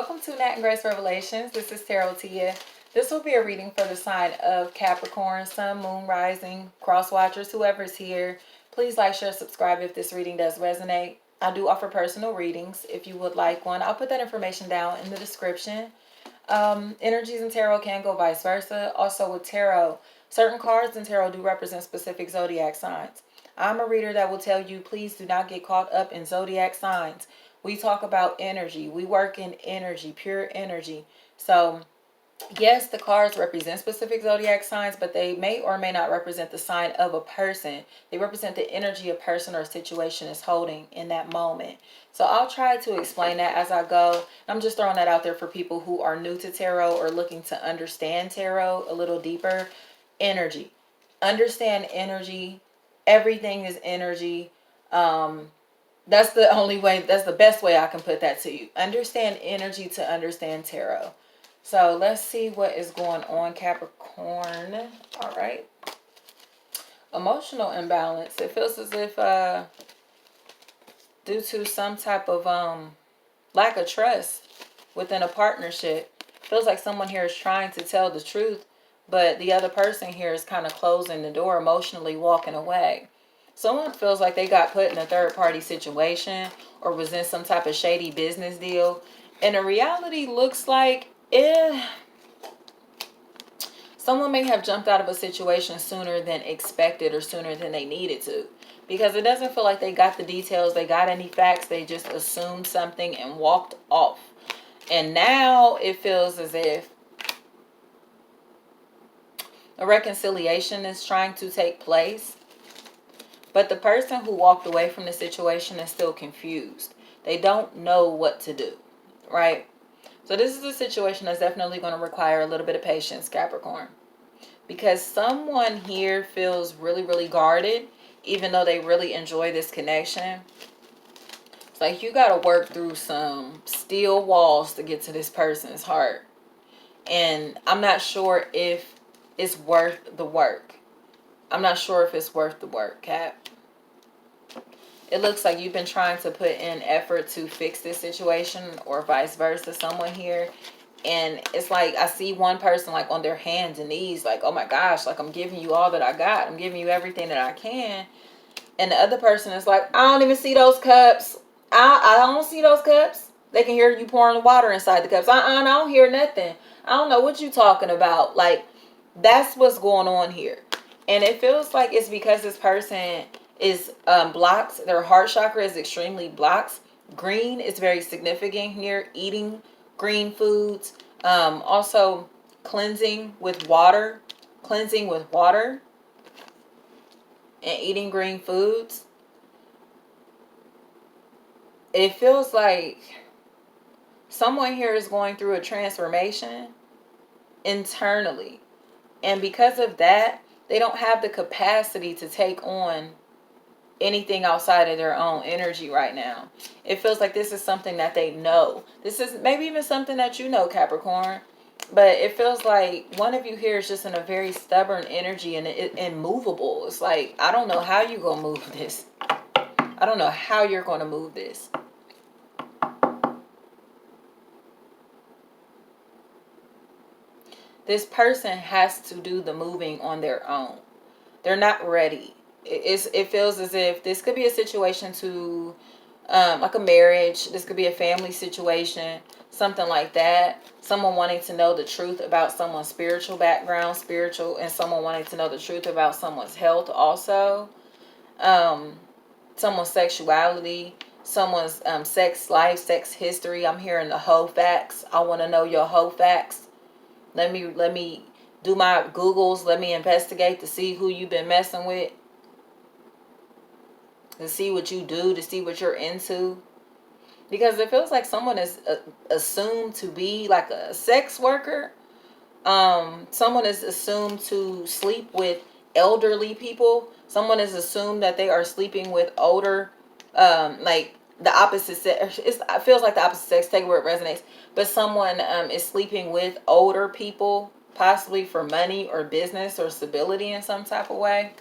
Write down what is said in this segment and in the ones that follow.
Welcome to Nat and Grace Revelations. This is Tarot Tia. This will be a reading for the sign of Capricorn, Sun, Moon, Rising, Cross Watchers, whoever's here. Please like, share, subscribe if this reading does resonate. I do offer personal readings if you would like one. I'll put that information down in the description. Energies in tarot can go vice versa. Also with tarot, certain cards in tarot do represent specific zodiac signs. I'm a reader that will tell you, please do not get caught up in zodiac signs. We talk about energy. We work in energy, pure energy. So yes, the cards represent specific zodiac signs, but they may or may not represent the sign of a person. They represent the energy a person or situation is holding in that moment. So I'll try to explain that as I go. I'm just throwing that out there for people who are new to tarot or looking to understand tarot a little deeper. Energy. Understand energy. Everything is energy. That's the only way, that's the best way I can put that to you. Understand energy to understand tarot. So let's see what is going on, Capricorn. All right. Emotional imbalance. It feels as if due to some type of lack of trust within a partnership, feels like someone here is trying to tell the truth, but the other person here is kind of closing the door, emotionally walking away. Someone feels like they got put in a third-party situation or was in some type of shady business deal. And the reality looks like someone may have jumped out of a situation sooner than expected or sooner than they needed to. Because it doesn't feel like they got the details, they got any facts, they just assumed something and walked off. And now it feels as if a reconciliation is trying to take place. But the person who walked away from the situation is still confused. They don't know what to do, right? So this is a situation that's definitely going to require a little bit of patience, Capricorn. Because someone here feels really, really guarded, even though they really enjoy this connection. It's like you got to work through some steel walls to get to this person's heart. And I'm not sure if it's worth the work. I'm not sure if it's worth the work, Cap. It looks like you've been trying to put in effort to fix this situation or vice versa, someone here. And it's like I see one person like on their hands and knees like, oh my gosh, like I'm giving you all that I got. I'm giving you everything that I can. And the other person is like, I don't even see those cups. I don't see those cups. They can hear you pouring the water inside the cups. I don't hear nothing. I don't know what you talking about. Like, that's what's going on here. And it feels like it's because this person is blocked. Their heart chakra is extremely blocked. Green is very significant here. Eating green foods. Also cleansing with water. Cleansing with water. And eating green foods. It feels like someone here is going through a transformation internally. And because of that, they don't have the capacity to take on anything outside of their own energy right now. It feels like this is something that they know. This is maybe even something that you know, Capricorn. But it feels like one of you here is just in a very stubborn energy and immovable. It's like, I don't know how you're going to move this. I don't know how you're going to move this. This person has to do the moving on their own. They're not ready. It feels as if this could be a situation to like a marriage. This could be a family situation, something like that. Someone wanting to know the truth about someone's spiritual background, and someone wanting to know the truth about someone's health also. Someone's sexuality, someone's sex life, sex history. I'm hearing the whole facts. I want to know your whole facts. Let me do my Googles. Let me investigate to see who you've been messing with. To see what you do, to see what you're into. Because it feels like someone is assumed to be like a sex worker. Someone is assumed to sleep with elderly people. Someone is assumed that they are sleeping with older, like the opposite sex. It feels like the opposite sex, take it where it resonates. But someone is sleeping with older people, possibly for money or business or stability in some type of way.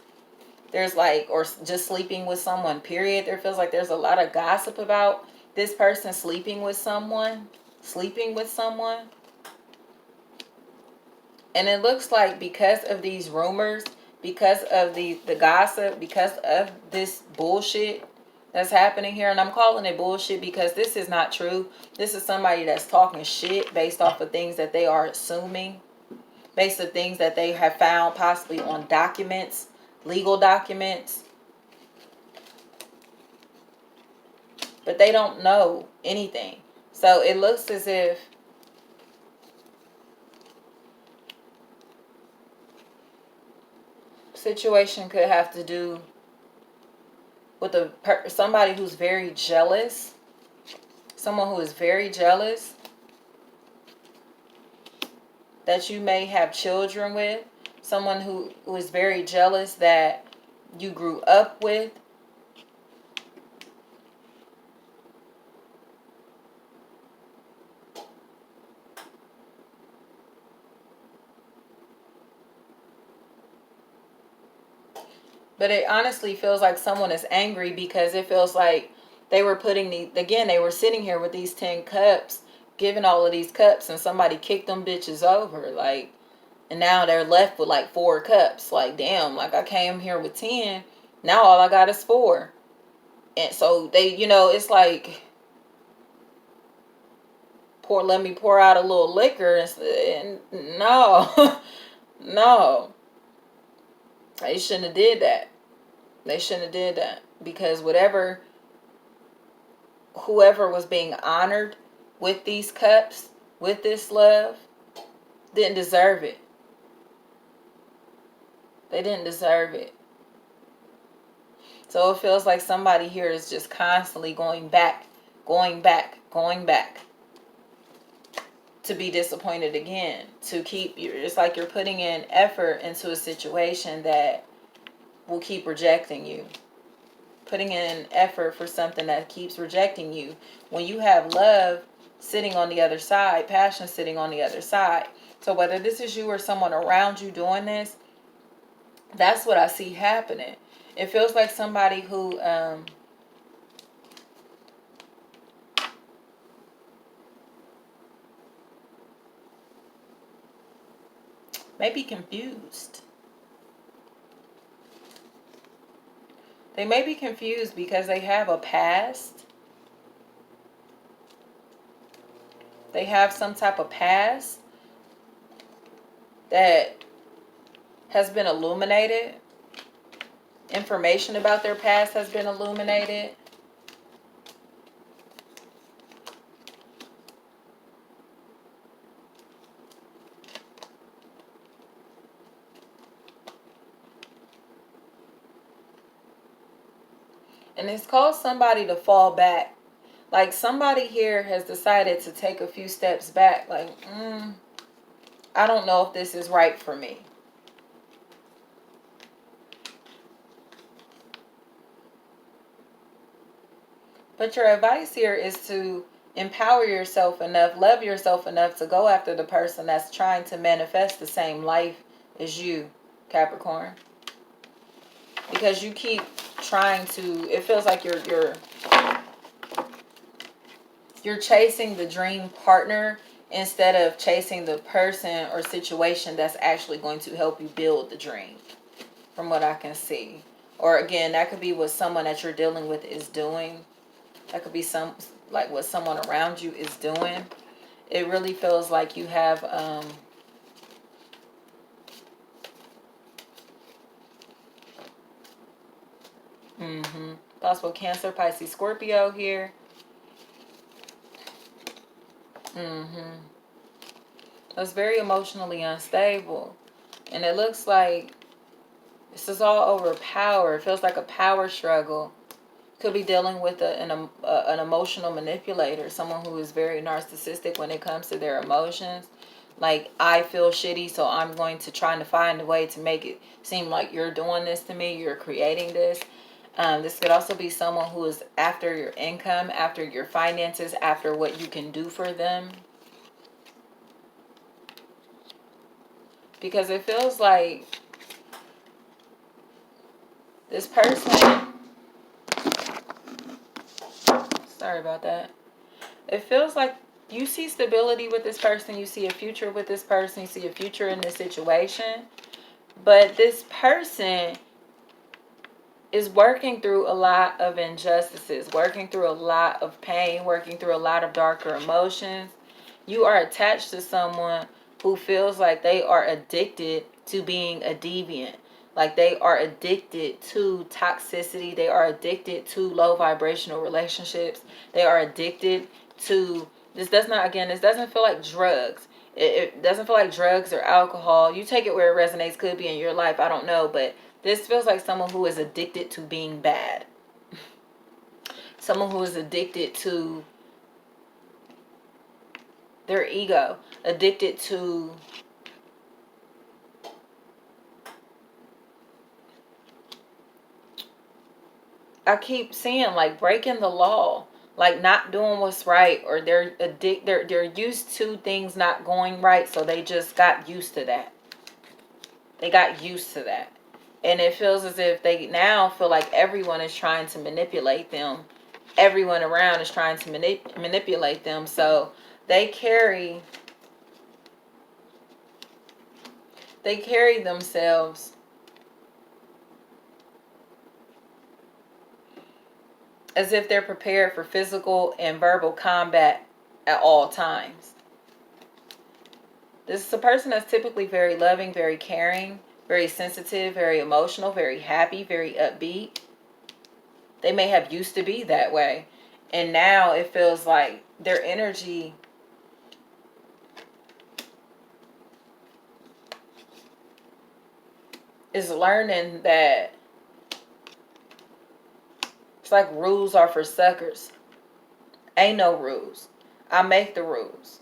There's like, or just sleeping with someone, period. There feels like there's a lot of gossip about this person sleeping with someone. sleeping with someone. And it looks like because of these rumors, because of the gossip, because of this bullshit that's happening here, and I'm calling it bullshit because this is not true. This is somebody that's talking shit based off of things that they are assuming, based on things that they have found possibly on documents, legal documents. But they don't know anything. So it looks as if situation could have to do with somebody who's very jealous. Someone who is very jealous that you may have children with. Someone who is very jealous that you grew up with. But it honestly feels like someone is angry because it feels like they were they were sitting here with these 10 cups, giving all of these cups, and somebody kicked them bitches over. Like, and now they're left with like 4 cups. Like, damn, like I came here with 10. Now all I got is 4. And so they, it's like, let me pour out a little liquor. And no, no. They shouldn't have did that. They shouldn't have did that. Because whoever was being honored with these cups, with this love, didn't deserve it. They didn't deserve it. So it feels like somebody here is just constantly going back, to be disappointed again. It's like you're putting in effort into a situation that will keep rejecting you. Putting in effort for something that keeps rejecting you. When you have love sitting on the other side, passion sitting on the other side. So whether this is you or someone around you doing this, that's what I see happening. It feels like somebody who may be confused. They may be confused because they have a past. They have some type of past that has been illuminated. Information about their past has been illuminated. And it's caused somebody to fall back. Like somebody here has decided to take a few steps back. Like, I don't know if this is right for me. But your advice here is to empower yourself enough, love yourself enough to go after the person that's trying to manifest the same life as you, Capricorn. Because you keep trying to, it feels like you're chasing the dream partner instead of chasing the person or situation that's actually going to help you build the dream, from what I can see. Or again, that could be what someone that you're dealing with is doing. That could be what someone around you is doing. It really feels like you have possible Cancer, Pisces, Scorpio here. It's very emotionally unstable. And it looks like this is all over power. It feels like a power struggle. Could be dealing with an emotional manipulator, someone who is very narcissistic when it comes to their emotions. Like, I feel shitty, so I'm going to try to find a way to make it seem like you're doing this to me, you're creating this. This could also be someone who is after your income, after your finances, after what you can do for them. Because it feels like this person... Sorry about that. It feels like You see stability with this person. You see a future with this person. You see a future in this situation. But this person is working through a lot of injustices, working through a lot of pain, working through a lot of darker emotions. You are attached to someone who feels like they are addicted to being a deviant. Like they are addicted to toxicity. They are addicted to low vibrational relationships. They are addicted to, this doesn't feel like drugs. It doesn't feel like drugs or alcohol. You take it where it resonates, could be in your life, I don't know. But this feels like someone who is addicted to being bad. Someone who is addicted to their ego. Addicted to I keep seeing like breaking the law, like not doing what's right, or they're used to things not going right, so they just got used to that. They got used to that. And it feels as if they now feel like everyone is trying to manipulate them. Everyone around is trying to manipulate them. So they carry themselves as if they're prepared for physical and verbal combat at all times. This is a person that's typically very loving, very caring, very sensitive, very emotional, very happy, very upbeat. They may have used to be that way. And now it feels like their energy is learning that it's like rules are for suckers. Ain't no rules. I make the rules.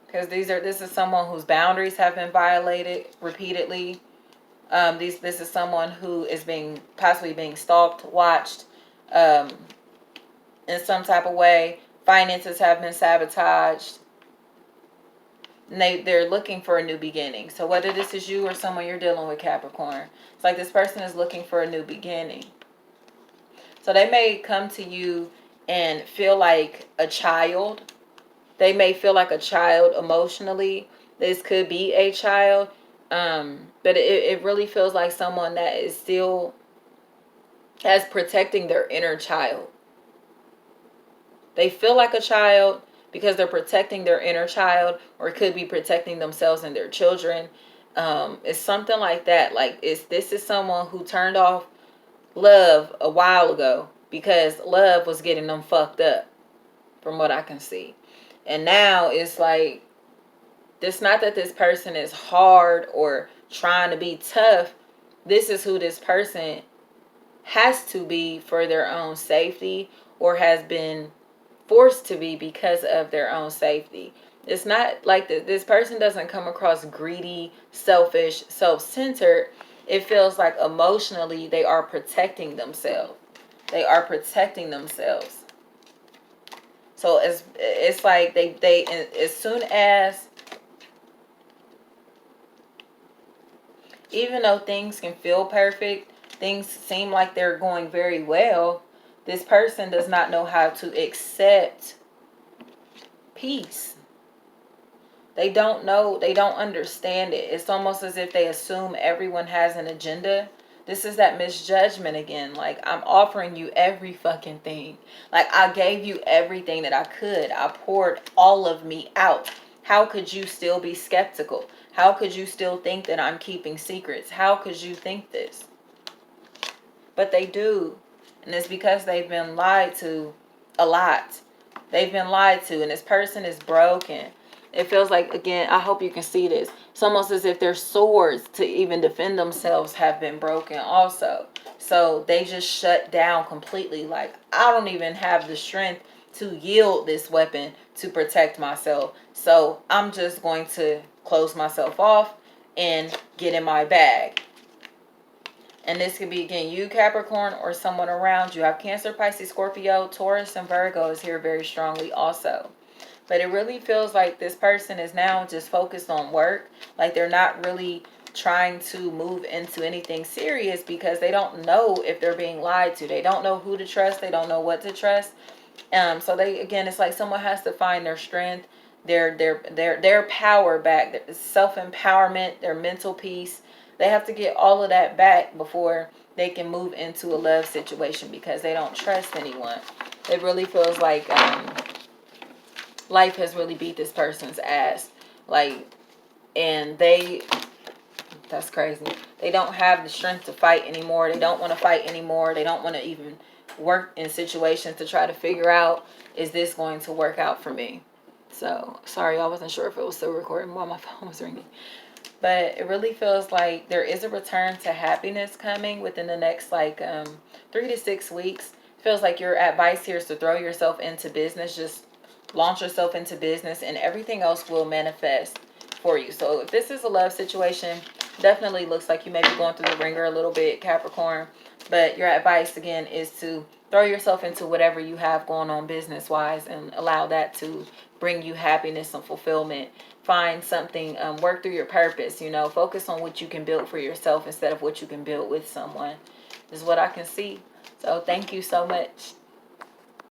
Because this is someone whose boundaries have been violated repeatedly. This is someone who is possibly being stalked, watched, in some type of way. Finances have been sabotaged. And they're looking for a new beginning. So whether this is you or someone you're dealing with, Capricorn, it's like this person is looking for a new beginning. So they may come to you and feel like a child. They may feel like a child emotionally. This could be a child. But it really feels like someone that is still has protecting their inner child. They feel like a child because they're protecting their inner child, or it could be protecting themselves and their children. It's something like that. Like this is someone who turned off love a while ago because love was getting them fucked up, from what I can see. And now it's like, it's not that this person is hard or trying to be tough. This is who this person has to be for their own safety, or has been forced to be because of their own safety. It's not like this person doesn't come across greedy, selfish, self-centered. It feels like emotionally they are protecting themselves. They are protecting themselves. So it's like they as soon as, even though things can feel perfect, things seem like they're going very well, this person does not know how to accept peace. They don't know, they don't understand it. It's almost as if they assume everyone has an agenda. This is that misjudgment again. Like, I'm offering you every fucking thing. Like, I gave you everything that I could. I poured all of me out. How could you still be skeptical? How could you still think that I'm keeping secrets? How could you think this? But they do. And it's because they've been lied to a lot. They've been lied to, and this person is broken. It feels like, again, I hope you can see this. It's almost as if their swords to even defend themselves have been broken also. So they just shut down completely. Like, I don't even have the strength to yield this weapon to protect myself. So I'm just going to close myself off and get in my bag. And this could be, again, you, Capricorn, or someone around you. I have Cancer, Pisces, Scorpio, Taurus, and Virgo is here very strongly also. But it really feels like this person is now just focused on work. Like, they're not really trying to move into anything serious because they don't know if they're being lied to. They don't know who to trust. They don't know what to trust. So they, again, it's like someone has to find their strength, their power back, their self-empowerment, their mental peace. They have to get all of that back before they can move into a love situation, because they don't trust anyone. It really feels like life has really beat this person's ass. Like, and that's crazy. They don't have the strength to fight anymore. They don't want to fight anymore. They don't want to even work in situations to try to figure out, is this going to work out for me? So, sorry, I wasn't sure if it was still recording while my phone was ringing. But it really feels like there is a return to happiness coming within the next, like, 3 to 6 weeks. It feels like your advice here is to throw yourself into business. Just launch yourself into business, and everything else will manifest for you. So if this is a love situation, definitely looks like you may be going through the ringer a little bit, Capricorn. But your advice, again, is to throw yourself into whatever you have going on business-wise and allow that to bring you happiness and fulfillment. Find something, work through your purpose, focus on what you can build for yourself instead of what you can build with someone, is what I can see. So thank you so much.